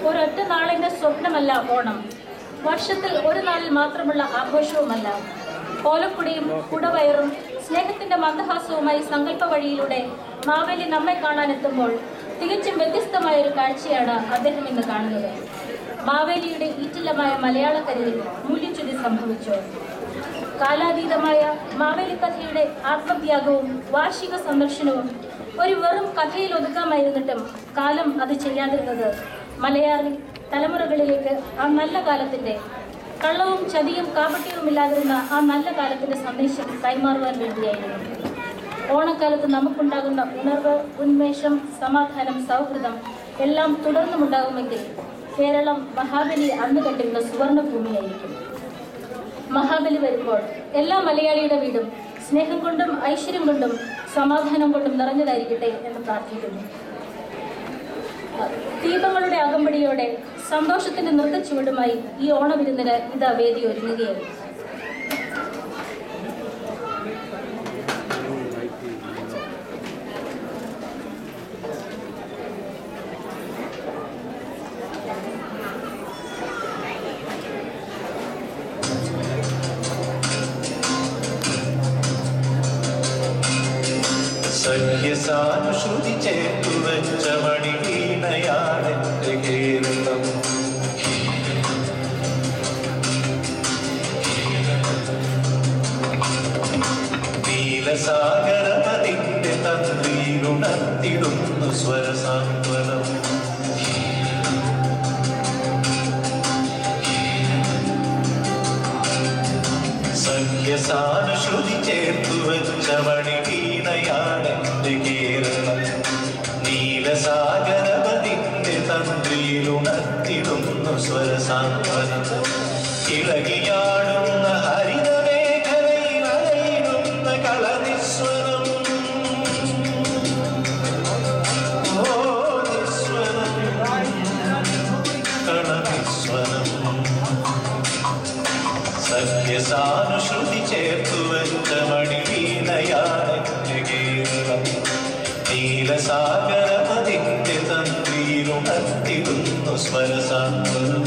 ഒരൊറ്റ നാളിന്റെ സ്വപ്നമല്ല ഓണം. വർഷത്തിൽ ഒരു നാളിൽ മാത്രമുള്ള ആഘോഷവുമല്ല. ഓലക്കുടിയും കുടവയറും സ്നേഹത്തിന്റെ മന്ദഹാസവുമായി സങ്കല്പ വഴിയിലൂടെ മാവേലി നമ്മെ കാണാനെത്തുമ്പോൾ തികച്ചും വ്യത്യസ്തമായ ഒരു കാഴ്ചയാണ് അദ്ദേഹം ഇന്ന് കാണുന്നത്. മാവേലിയുടെ ഈറ്റില്ലമായ മലയാളക്കരയിൽ മൂല്യച്യുതി സംഭവിച്ചു. കാലാതീതമായ മാവേലി കഥയുടെ ആത്മത്യാഗവും വാർഷിക സന്ദർശനവും ഒരു വെറും കഥയിൽ ഒതുക്കാമായിരുന്നിട്ടും കാലം അത് ചെയ്യാതിരുന്നത് മലയാളി തലമുറകളിലേക്ക് ആ നല്ല കാലത്തിന്റെ, കള്ളവും ചതിയും കാപട്യവുമില്ലാതിരുന്ന ആ നല്ല കാലത്തിന്റെ സന്ദേശം കൈമാറുവാൻ വേണ്ടിയായിരുന്നു. ഓണക്കാലത്ത് നമുക്കുണ്ടാകുന്ന ഉണർവ്, ഉന്മേഷം, സമാധാനം, സൗഹൃദം എല്ലാം തുടർന്നുമുണ്ടാകുമെങ്കിൽ കേരളം മഹാബലി അന്ന് കണ്ടിരുന്ന സുവർണഭൂമിയായിരിക്കും. മഹാബലി വരുമ്പോൾ എല്ലാ മലയാളിയുടെ വീടും സ്നേഹം കൊണ്ടും ഐശ്വര്യം കൊണ്ടും സമാധാനം കൊണ്ടും നിറഞ്ഞതായിരിക്കട്ടെ എന്ന് പ്രാർത്ഥിക്കുന്നു. ദീപങ്ങളുടെ അകമ്പടിയോടെ സന്തോഷത്തിന്റെ നൃത്തച്ചുവടുമായി ഈ ഓണവിരുന്നിന് ഇതാ വേദി ഒരുങ്ങുകയായിരുന്നു. സഖ്യസാനുശ്രുതി ചേർത്തു വെച്ച മണിവീണയാണെന്റെ കേരളം. നീലസാഗരമതിന്റെ തന്ത്രിയിലുണർത്തിടുന്നു സ്വരസാന്ത്വനം. സഖ്യസാനുശ്രുതി ചേർത്തു വെച്ച മണിവീണയാണെന്റെ കേരളം. നീലസാഗരപതിന്റെ തന്ത്രിയിലുണർത്തിടുന്നു സ്വരസാന്ത്വനം. ഇളകിയാടുന്ന ഹരിതമേഖലയിൽ അലയിടുന്ന കളനിസ്വരം. ഓ നിസ്വരം, കളനിസ്വരം. സഖ്യസാനുശ്രുതി ചേർത്തു വെച്ച മണിവീണയാണെന്റെ Keralam. നീലസാഗരപതിന്റെ തന്ത്രിയിലുണർത്തിടുന്നു സ്വരസാന്ത്വനം.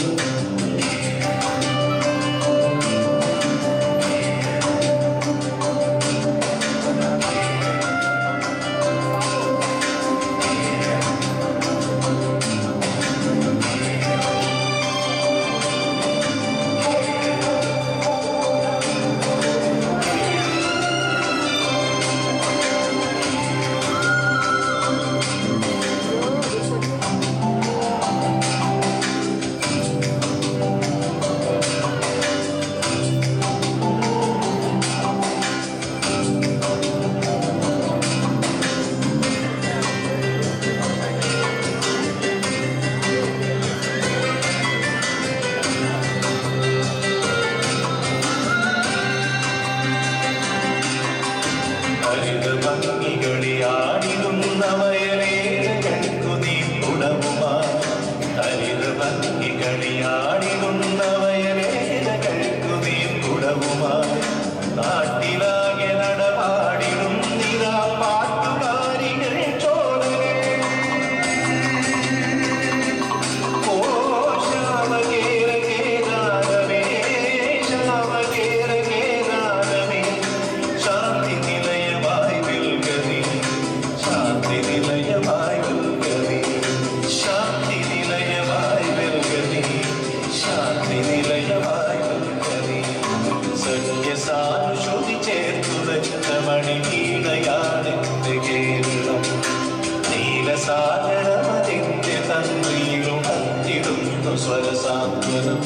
നീലസാഗരമതിന്റെ തന്ത്രിയിലുണർത്തിടുന്നു സ്വരസാന്ത്വനം.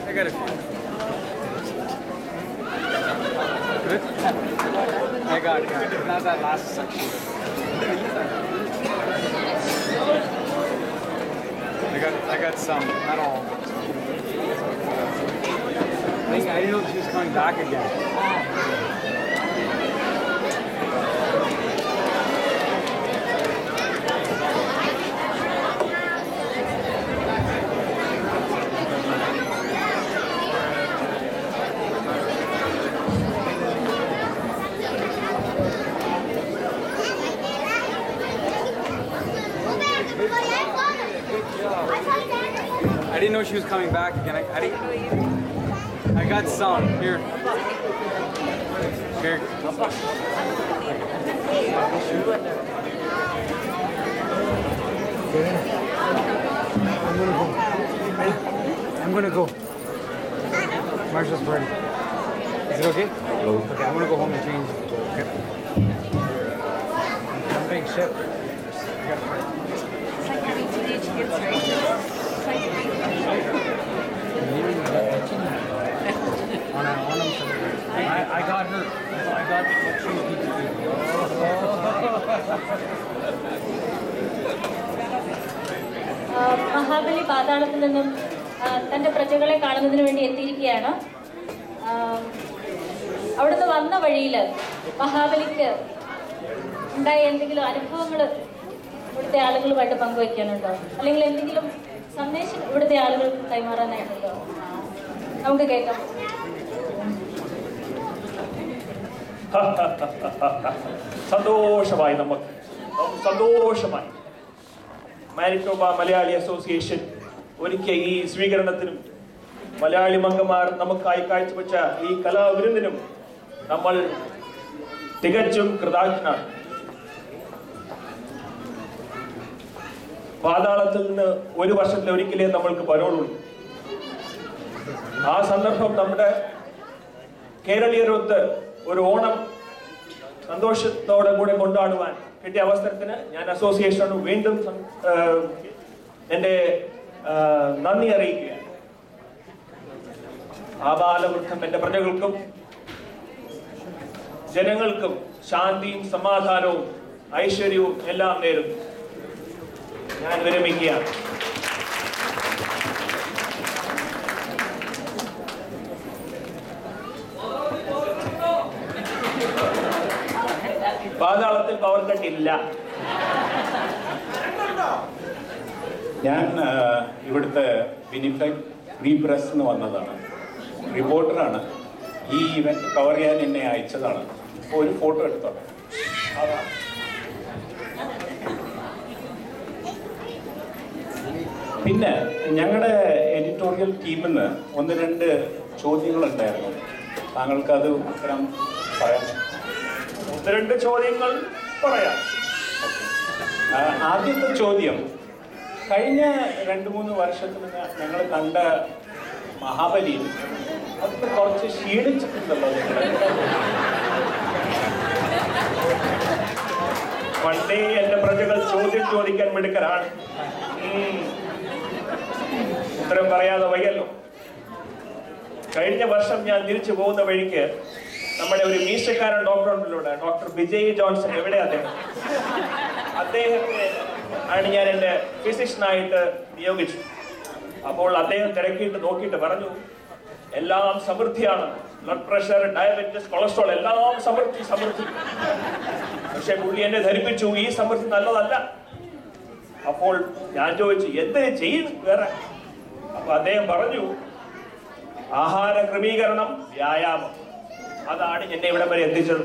I got a few. I got it. Not that last section. I got some, not all. I didn't know she was coming back again. I didn't know she was coming back again. I got some. Here. Here. I'm gonna go. Marsha's ready. Is it okay? Hello. Okay, I'm gonna go home and change. Okay. I'm being shipped. It's like having teenage kids, right? It's like I got her. I got what she needs to do. Mahabali പാതാളത്തിൽ നിന്നും തൻ്റെ പ്രജകളെ കാണുന്നതിന് വേണ്ടി എത്തിയിരിക്കുകയാണ്. അവിടുന്ന് വന്ന വഴിയിൽ മഹാബലിക്ക് ഉണ്ടായ എന്തെങ്കിലും അനുഭവങ്ങൾ ഇവിടുത്തെ ആളുകളുമായിട്ട് പങ്കുവയ്ക്കാനുണ്ടോ, അല്ലെങ്കിൽ എന്തെങ്കിലും സന്ദേശം ഇവിടുത്തെ ആളുകൾ കൈമാറാനായിട്ടുണ്ടോ? നമുക്ക് കേൾക്കാം. സന്തോഷമായി, നമുക്ക് സന്തോഷമായി. മാനിറ്റോബ മലയാളി അസോസിയേഷൻ ഒരുക്കിയ ഈ സ്വീകരണത്തിനും മലയാളി മംഗമാർ നമുക്കായി കാഴ്ചവെച്ച ഈ കലാവിരുന്നിനും നമ്മൾ തികച്ചും കൃതജ്ഞനാണ്. പാതാളത്തിൽ നിന്ന് ഒരു വർഷത്തിൽ ഒരിക്കലേ നമ്മൾക്ക് പരോളുള്ളൂ. ആ സന്ദർഭം നമ്മുടെ കേരളീയരൊത്ത് ഒരു ഓണം സന്തോഷത്തോടെ കൂടെ കൊണ്ടാടുവാൻ കിട്ടിയ അവസരത്തിന് ഞാൻ അസോസിയേഷനോട് വീണ്ടും എൻ്റെ നന്ദി അറിയിക്കുകയാണ്. ആബാലവൃദ്ധം എൻ്റെ പ്രജകൾക്കും ജനങ്ങൾക്കും ശാന്തിയും സമാധാനവും ഐശ്വര്യവും എല്ലാം നേരുന്നു. ഞാൻ വിരമിക്കുകയാണ്. പാതാളത്തിൽ പവർ കട്ട് ഇല്ല. ഞാൻ ഇവിടുത്തെ വിനിഫെക് ഫ്രീ പ്രസ് എന്ന് വന്നതാണ്, റിപ്പോർട്ടറാണ്. ഈ ഇവന്റ് കവർ ചെയ്യാൻ എന്നെ അയച്ചതാണ്. അപ്പോൾ ഒരു ഫോട്ടോ എടുത്തോട്ടെ. പിന്നെ ഞങ്ങളുടെ എഡിറ്റോറിയൽ ടീമിൽ നിന്ന് 1-2 ചോദ്യങ്ങളുണ്ടായിരുന്നു. താങ്കൾക്ക് അത് ഉത്തരം പറയാം? 1-2 ചോദ്യങ്ങൾ പറയാം. ആദ്യത്തെ ചോദ്യം, കഴിഞ്ഞ 2-3 വർഷത്തിൽ ഞങ്ങൾ കണ്ട മഹാബലി അത് കുറച്ച് ക്ഷീണിച്ചിട്ടുണ്ടല്ലോ നിങ്ങളുടെ? പണ്ടേ എന്റെ പ്രജകൾ ചോദ്യം ചോദിക്കാൻ മിടുക്കരാണ്. ഉത്തരം പറയാതെ വയ്യല്ലോ. കഴിഞ്ഞ വർഷം ഞാൻ തിരിച്ചു പോകുന്ന വഴിക്ക് നമ്മുടെ ഒരു മീശക്കാരൻ ഡോക്ടർ ഉണ്ടല്ലോ, ഡോക്ടർ വിജയ് ജോൺസൺ. എവിടെ അദ്ദേഹത്തെ ആണ് ഞാൻ എൻ്റെ ഫിസിഷ്യനായിട്ട് നിയോഗിച്ചു. അപ്പോൾ അദ്ദേഹം തിരക്കിയിട്ട് നോക്കിയിട്ട് പറഞ്ഞു, എല്ലാം സമൃദ്ധിയാണ്, ബ്ലഡ് പ്രഷർ, ഡയബറ്റിസ്, കൊളസ്ട്രോൾ എല്ലാം സമൃദ്ധി. പക്ഷെ പുള്ളി എന്നെ ധരിപ്പിച്ചു ഈ സമൃദ്ധി നല്ലതല്ല. അപ്പോൾ ഞാൻ ചോദിച്ചു, എന്ത് ചെയ്യും വേറെ? അപ്പൊ അദ്ദേഹം പറഞ്ഞു, ആഹാര ക്രമീകരണം, വ്യായാമം, അതാണ് എന്നെ ഇവിടെ വരെ എത്തിച്ചത്.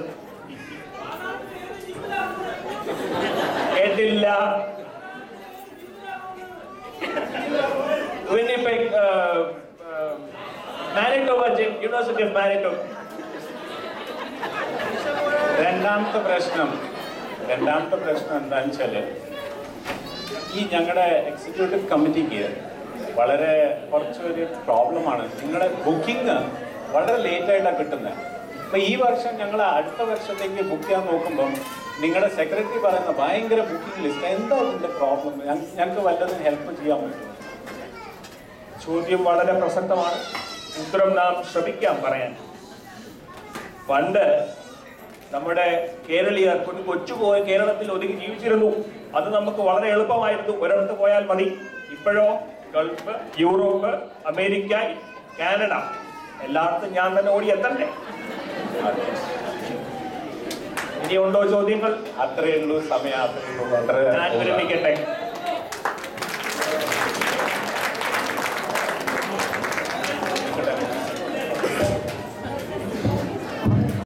കേട്ടില്ല. വിന്നിപെഗ്, മാനിറ്റോബ, യൂണിവേഴ്സിറ്റി ഓഫ് മാനിറ്റോബ. രണ്ടാമത്തെ പ്രശ്നം എന്താണെന്ന് വെച്ചാൽ, ഈ ഞങ്ങളുടെ എക്സിക്യൂട്ടീവ് കമ്മിറ്റിക്ക് വളരെ കുറച്ചൊരു പ്രോബ്ലമാണ്. നിങ്ങളുടെ ബുക്കിംഗ് വളരെ ലേറ്റായിട്ടാണ് കിട്ടുന്നത്. അപ്പോൾ ഈ വർഷം ഞങ്ങൾ അടുത്ത വർഷത്തേക്ക് ബുക്ക് ചെയ്യാൻ നോക്കുമ്പം നിങ്ങളുടെ സെക്രട്ടറി പറയുന്ന ഭയങ്കര ബുക്കിംഗ് ലിസ്റ്റ്. എന്താ ഇതിൻ്റെ പ്രോബ്ലം? ഞങ്ങൾക്ക് വല്ലതും ഹെൽപ്പ് ചെയ്യാൻ പറ്റും? ചോദ്യം വളരെ പ്രസക്തമാണ്. ഉത്തരം നാം ശ്രമിക്കാം പറയാൻ. പണ്ട് നമ്മുടെ കേരളീയർ ഒരു കൊച്ചുപോയ കേരളത്തിൽ ഒതുങ്ങി ജീവിച്ചിരുന്നു. അത് നമുക്ക് വളരെ എളുപ്പമായിരുന്നു, ഒരിടത്ത് പോയാൽ മതി. ഇപ്പോഴോ ഗൾഫ്, യൂറോപ്പ്, അമേരിക്ക, കാനഡ, എല്ലായിടത്തും ഞാൻ തന്നെ ഓടി എത്തണ്ടേ? ഇനിയുണ്ടോ ചോദ്യങ്ങൾ? അത്രയേ ഉള്ളൂ, സമയം അത്രയേ ഉള്ളൂ. ഞാൻ വിരമിക്കട്ടെ.